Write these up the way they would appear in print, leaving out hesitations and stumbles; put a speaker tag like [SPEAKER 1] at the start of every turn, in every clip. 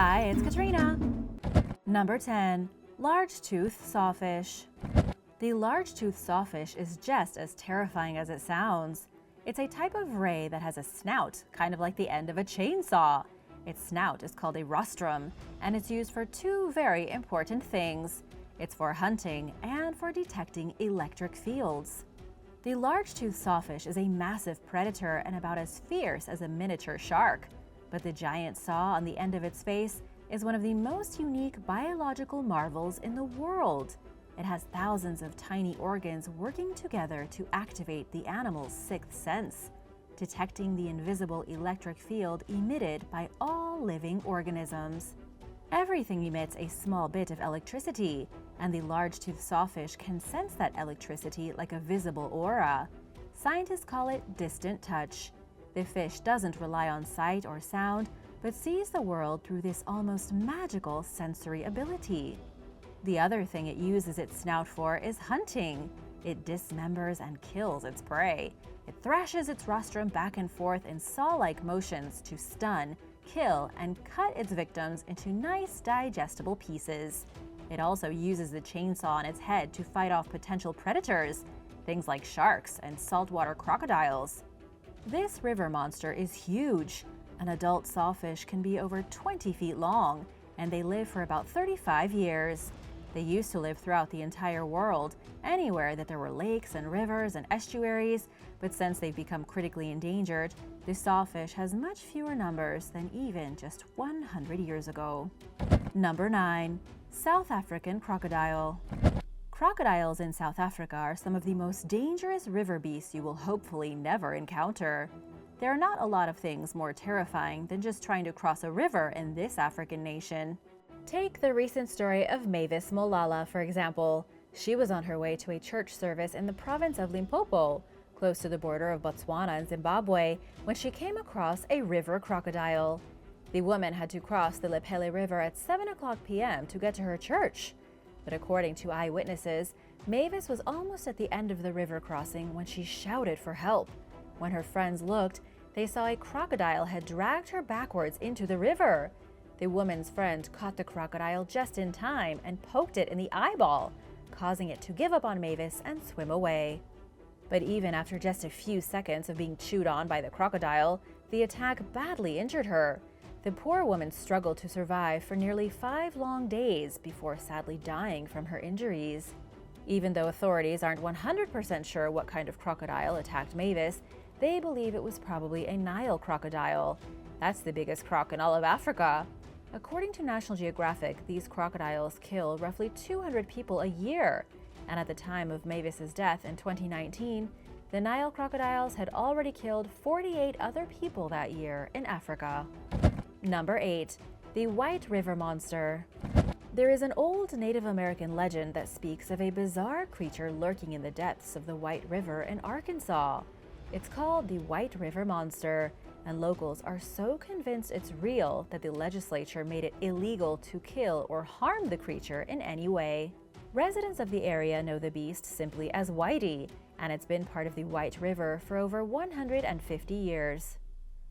[SPEAKER 1] Hi, it's Katrina. Number 10. Large-toothed sawfish. The large-toothed sawfish is just as terrifying as it sounds. It's a type of ray that has a snout, kind of like the end of a chainsaw. Its snout is called a rostrum, and it's used for two very important things. It's for hunting and for detecting electric fields. The large-toothed sawfish is a massive predator and about as fierce as a miniature shark. But the giant saw on the end of its face is one of the most unique biological marvels in the world. It has thousands of tiny organs working together to activate the animal's sixth sense, detecting the invisible electric field emitted by all living organisms. Everything emits a small bit of electricity, and the large-toothed sawfish can sense that electricity like a visible aura. Scientists call it distant touch. The fish doesn't rely on sight or sound, but sees the world through this almost magical sensory ability. The other thing it uses its snout for is hunting. It dismembers and kills its prey. It thrashes its rostrum back and forth in saw-like motions to stun, kill, and cut its victims into nice, digestible pieces. It also uses the chainsaw on its head to fight off potential predators, things like sharks and saltwater crocodiles. This river monster is huge. An adult sawfish can be over 20 feet long, and they live for about 35 years. They used to live throughout the entire world, anywhere that there were lakes and rivers and estuaries, but since they've become critically endangered, the sawfish has much fewer numbers than even just 100 years ago. Number 9. South African crocodile. Crocodiles in South Africa are some of the most dangerous river beasts you will hopefully never encounter. There are not a lot of things more terrifying than just trying to cross a river in this African nation. Take the recent story of Mavis Molala, for example. She was on her way to a church service in the province of Limpopo, close to the border of Botswana and Zimbabwe, when she came across a river crocodile. The woman had to cross the Lepele River at 7 o'clock p.m. to get to her church. But according to eyewitnesses, Mavis was almost at the end of the river crossing when she shouted for help. When her friends looked, they saw a crocodile had dragged her backwards into the river. The woman's friend caught the crocodile just in time and poked it in the eyeball, causing it to give up on Mavis and swim away. But even after just a few seconds of being chewed on by the crocodile, the attack badly injured her. The poor woman struggled to survive for nearly 5 long days before sadly dying from her injuries. Even though authorities aren't 100% sure what kind of crocodile attacked Mavis, they believe it was probably a Nile crocodile. That's the biggest croc in all of Africa. According to National Geographic, these crocodiles kill roughly 200 people a year, and at the time of Mavis's death in 2019, the Nile crocodiles had already killed 48 other people that year in Africa. Number 8. The White River Monster. There is an old Native American legend that speaks of a bizarre creature lurking in the depths of the White River in Arkansas. It's called the White River Monster, and locals are so convinced it's real that the legislature made it illegal to kill or harm the creature in any way. Residents of the area know the beast simply as Whitey, and it's been part of the White River for over 150 years.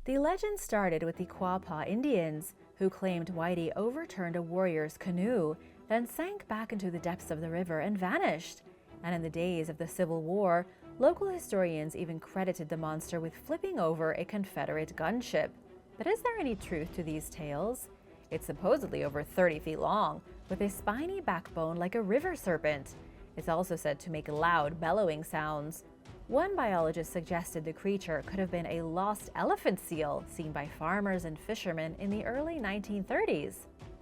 [SPEAKER 1] The legend started with the Quapaw Indians, who claimed Whitey overturned a warrior's canoe, then sank back into the depths of the river and vanished. And in the days of the Civil War, local historians even credited the monster with flipping over a Confederate gunship. But is there any truth to these tales? It's supposedly over 30 feet long, with a spiny backbone like a river serpent. It's also said to make loud, bellowing sounds. One biologist suggested the creature could have been a lost elephant seal seen by farmers and fishermen in the early 1930s.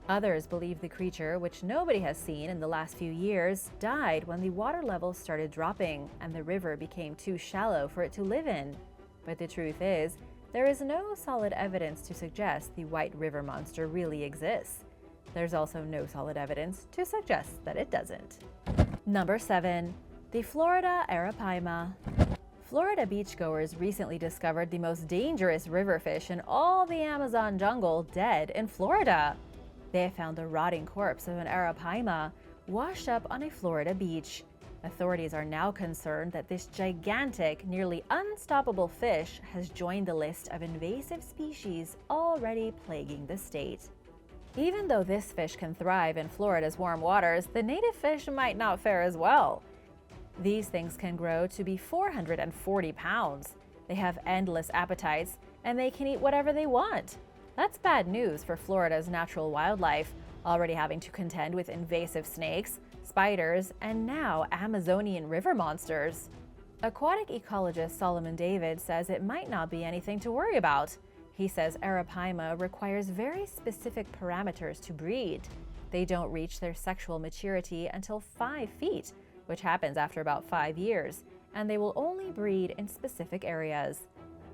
[SPEAKER 1] Others believe the creature, which nobody has seen in the last few years, died when the water level started dropping and the river became too shallow for it to live in. But the truth is, there is no solid evidence to suggest the White River Monster really exists. There's also no solid evidence to suggest that it doesn't. Number 7. The Florida Arapaima. Florida beachgoers recently discovered the most dangerous river fish in all the Amazon jungle dead in Florida. They found the rotting corpse of an arapaima washed up on a Florida beach. Authorities are now concerned that this gigantic, nearly unstoppable fish has joined the list of invasive species already plaguing the state. Even though this fish can thrive in Florida's warm waters, the native fish might not fare as well. These things can grow to be 440 pounds. They have endless appetites, and they can eat whatever they want. That's bad news for Florida's natural wildlife, already having to contend with invasive snakes, spiders, and now Amazonian river monsters. Aquatic ecologist Solomon David says it might not be anything to worry about. He says Arapaima requires very specific parameters to breed. They don't reach their sexual maturity until 5 feet, which happens after about 5 years, and they will only breed in specific areas.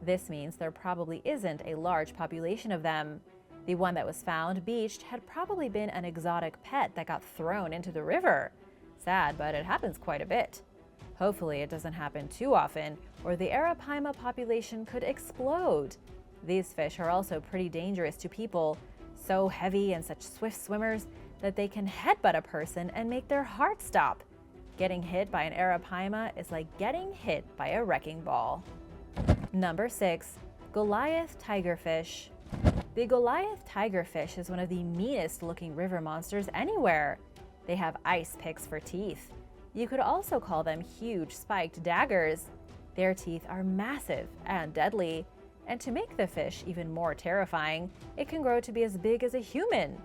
[SPEAKER 1] This means there probably isn't a large population of them. The one that was found beached had probably been an exotic pet that got thrown into the river. Sad, but it happens quite a bit. Hopefully it doesn't happen too often, or the Arapaima population could explode. These fish are also pretty dangerous to people, so heavy and such swift swimmers that they can headbutt a person and make their heart stop. Getting hit by an Arapaima is like getting hit by a wrecking ball. Number 6. Goliath tigerfish. The Goliath tigerfish is one of the meanest looking river monsters anywhere. They have ice picks for teeth. You could also call them huge spiked daggers. Their teeth are massive and deadly, and to make the fish even more terrifying, it can grow to be as big as a human.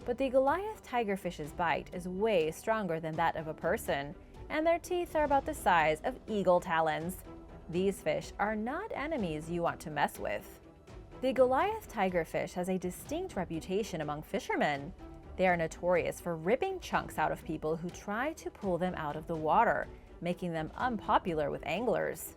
[SPEAKER 1] But the Goliath tigerfish's bite is way stronger than that of a person, and their teeth are about the size of eagle talons. These fish are not enemies you want to mess with. The Goliath tigerfish has a distinct reputation among fishermen. They are notorious for ripping chunks out of people who try to pull them out of the water, making them unpopular with anglers.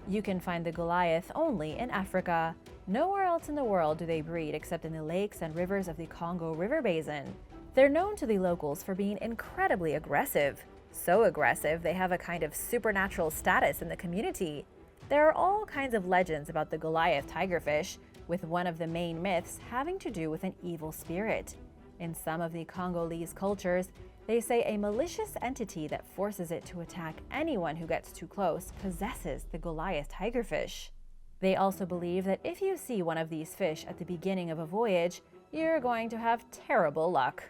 [SPEAKER 1] You can find the Goliath only in Africa. Nowhere else in the world do they breed except in the lakes and rivers of the Congo River Basin. They're known to the locals for being incredibly aggressive. So aggressive, they have a kind of supernatural status in the community. There are all kinds of legends about the Goliath tigerfish, with one of the main myths having to do with an evil spirit. In some of the Congolese cultures, they say a malicious entity that forces it to attack anyone who gets too close possesses the Goliath tigerfish. They also believe that if you see one of these fish at the beginning of a voyage, you're going to have terrible luck.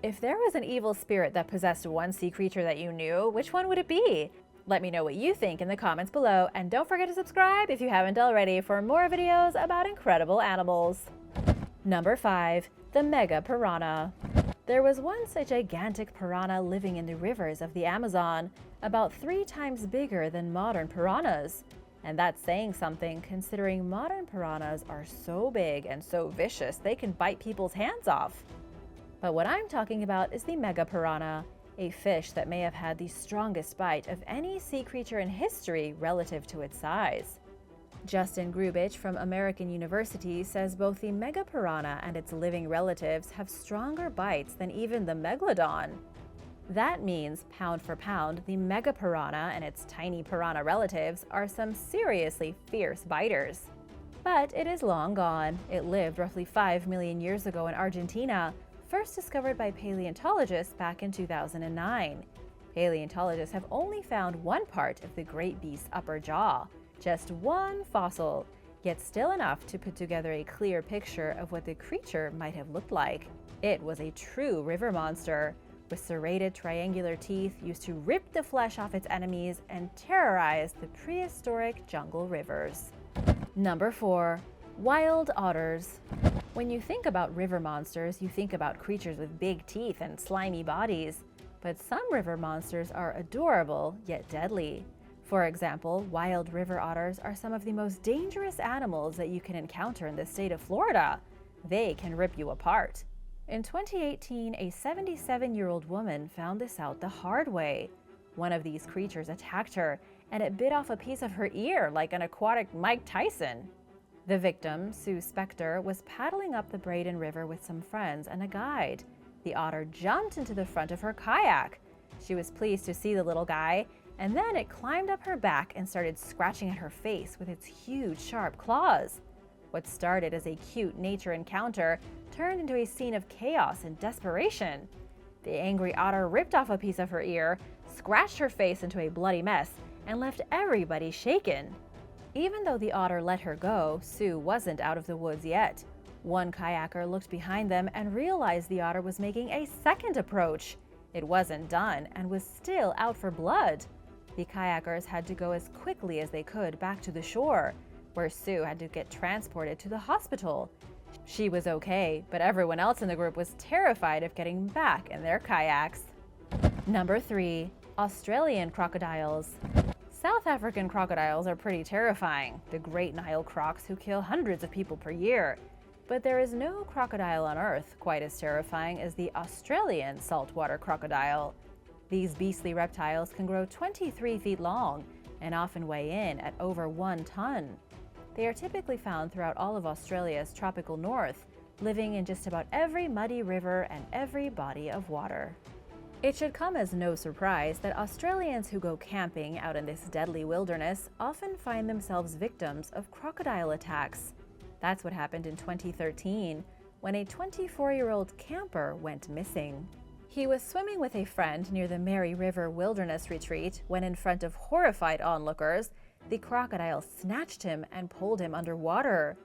[SPEAKER 1] If there was an evil spirit that possessed one sea creature that you knew, which one would it be? Let me know what you think in the comments below, and don't forget to subscribe if you haven't already for more videos about incredible animals. Number 5. The Mega Piranha. There was once a gigantic piranha living in the rivers of the Amazon, about 3 times bigger than modern piranhas. And that's saying something, considering modern piranhas are so big and so vicious they can bite people's hands off. But what I'm talking about is the Mega Piranha, a fish that may have had the strongest bite of any sea creature in history relative to its size. Justin Grubich from American University says both the Mega Piranha and its living relatives have stronger bites than even the Megalodon. That means, pound for pound, the Mega Piranha and its tiny piranha relatives are some seriously fierce biters. But it is long gone. It lived roughly 5 million years ago in Argentina, first discovered by paleontologists back in 2009. Paleontologists have only found one part of the great beast's upper jaw, just one fossil, yet still enough to put together a clear picture of what the creature might have looked like. It was a true river monster, with serrated triangular teeth used to rip the flesh off its enemies and terrorize the prehistoric jungle rivers. Number 4. Wild otters. When you think about river monsters, you think about creatures with big teeth and slimy bodies. But some river monsters are adorable, yet deadly. For example, wild river otters are some of the most dangerous animals that you can encounter in the state of Florida. They can rip you apart. In 2018, a 77-year-old woman found this out the hard way. One of these creatures attacked her, and it bit off a piece of her ear like an aquatic Mike Tyson. The victim, Sue Spector, was paddling up the Braden River with some friends and a guide. The otter jumped into the front of her kayak. She was pleased to see the little guy, and then it climbed up her back and started scratching at her face with its huge, sharp claws. What started as a cute nature encounter turned into a scene of chaos and desperation. The angry otter ripped off a piece of her ear, scratched her face into a bloody mess, and left everybody shaken. Even though the otter let her go, Sue wasn't out of the woods yet. One kayaker looked behind them and realized the otter was making a second approach. It wasn't done and was still out for blood. The kayakers had to go as quickly as they could back to the shore, where Sue had to get transported to the hospital. She was okay, but everyone else in the group was terrified of getting back in their kayaks. Number 3. Australian crocodiles. South African crocodiles are pretty terrifying, the Great Nile crocs who kill hundreds of people per year. But there is no crocodile on Earth quite as terrifying as the Australian saltwater crocodile. These beastly reptiles can grow 23 feet long and often weigh in at over 1 ton. They are typically found throughout all of Australia's tropical north, living in just about every muddy river and every body of water. It should come as no surprise that Australians who go camping out in this deadly wilderness often find themselves victims of crocodile attacks. That's what happened in 2013, when a 24-year-old camper went missing. He was swimming with a friend near the Mary River Wilderness Retreat when, in front of horrified onlookers, the crocodile snatched him and pulled him underwater.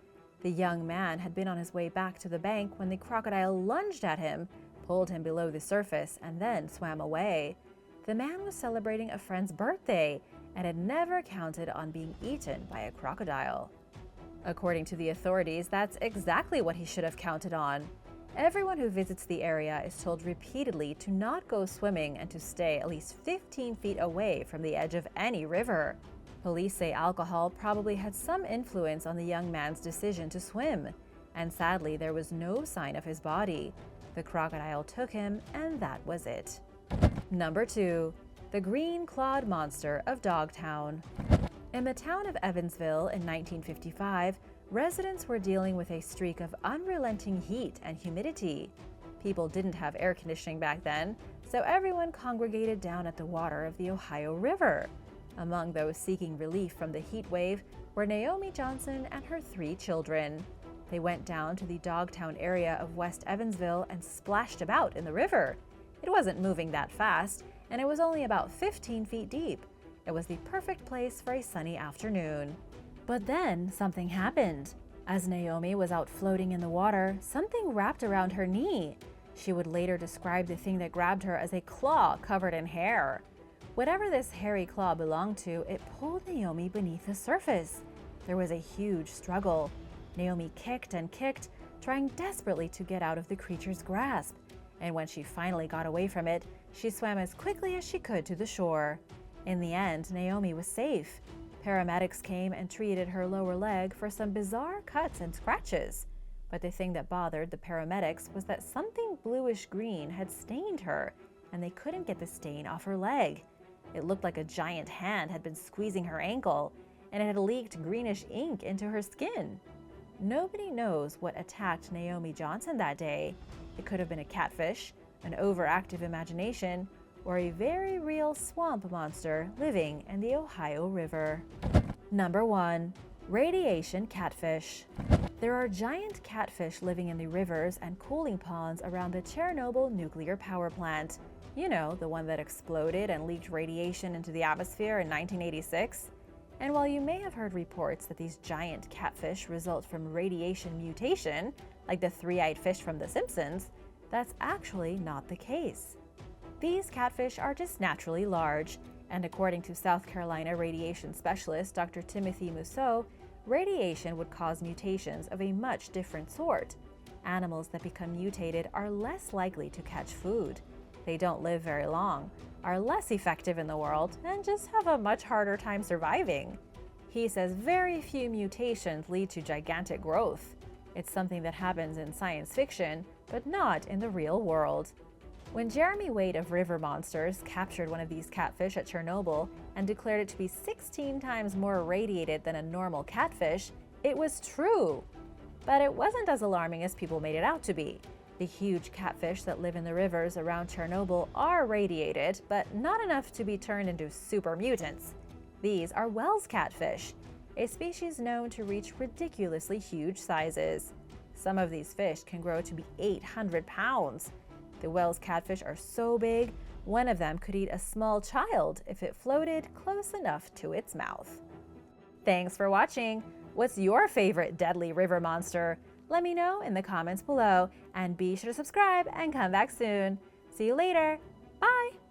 [SPEAKER 1] The young man had been on his way back to the bank when the crocodile lunged at him, pulled him below the surface, and then swam away. The man was celebrating a friend's birthday and had never counted on being eaten by a crocodile. According to the authorities, that's exactly what he should have counted on. Everyone who visits the area is told repeatedly to not go swimming and to stay at least 15 feet away from the edge of any river. Police say alcohol probably had some influence on the young man's decision to swim, and sadly there was no sign of his body. The crocodile took him, and that was it. Number 2. The green-clawed monster of Dogtown. In the town of Evansville in 1955, residents were dealing with a streak of unrelenting heat and humidity. People didn't have air conditioning back then, so everyone congregated down at the water of the Ohio River. Among those seeking relief from the heat wave were Naomi Johnson and her 3 children. They went down to the Dogtown area of West Evansville and splashed about in the river. It wasn't moving that fast, and it was only about 15 feet deep. It was the perfect place for a sunny afternoon. But then something happened. As Naomi was out floating in the water, something wrapped around her knee. She would later describe the thing that grabbed her as a claw covered in hair. Whatever this hairy claw belonged to, it pulled Naomi beneath the surface. There was a huge struggle. Naomi kicked and kicked, trying desperately to get out of the creature's grasp. And when she finally got away from it, she swam as quickly as she could to the shore. In the end, Naomi was safe. Paramedics came and treated her lower leg for some bizarre cuts and scratches. But the thing that bothered the paramedics was that something bluish-green had stained her, and they couldn't get the stain off her leg. It looked like a giant hand had been squeezing her ankle, and it had leaked greenish ink into her skin. Nobody knows what attacked Naomi Johnson that day. It could have been a catfish, an overactive imagination, or a very real swamp monster living in the Ohio River. Number 1. Radiation catfish. There are giant catfish living in the rivers and cooling ponds around the Chernobyl nuclear power plant. You know, the one that exploded and leaked radiation into the atmosphere in 1986. And while you may have heard reports that these giant catfish result from radiation mutation, like the 3-eyed fish from The Simpsons, that's actually not the case. These catfish are just naturally large, and according to South Carolina radiation specialist Dr. Timothy Mousseau, radiation would cause mutations of a much different sort. Animals that become mutated are less likely to catch food. They don't live very long, are less effective in the world, and just have a much harder time surviving. He says very few mutations lead to gigantic growth. It's something that happens in science fiction, but not in the real world. When Jeremy Wade of River Monsters captured one of these catfish at Chernobyl and declared it to be 16 times more irradiated than a normal catfish, it was true. But it wasn't as alarming as people made it out to be. The huge catfish that live in the rivers around Chernobyl are radiated, but not enough to be turned into super mutants. These are Wells catfish, a species known to reach ridiculously huge sizes. Some of these fish can grow to be 800 pounds. The Wells catfish are so big, one of them could eat a small child if it floated close enough to its mouth. Thanks for watching! What's your favorite deadly river monster? Let me know in the comments below, and be sure to subscribe and come back soon. See you later. Bye!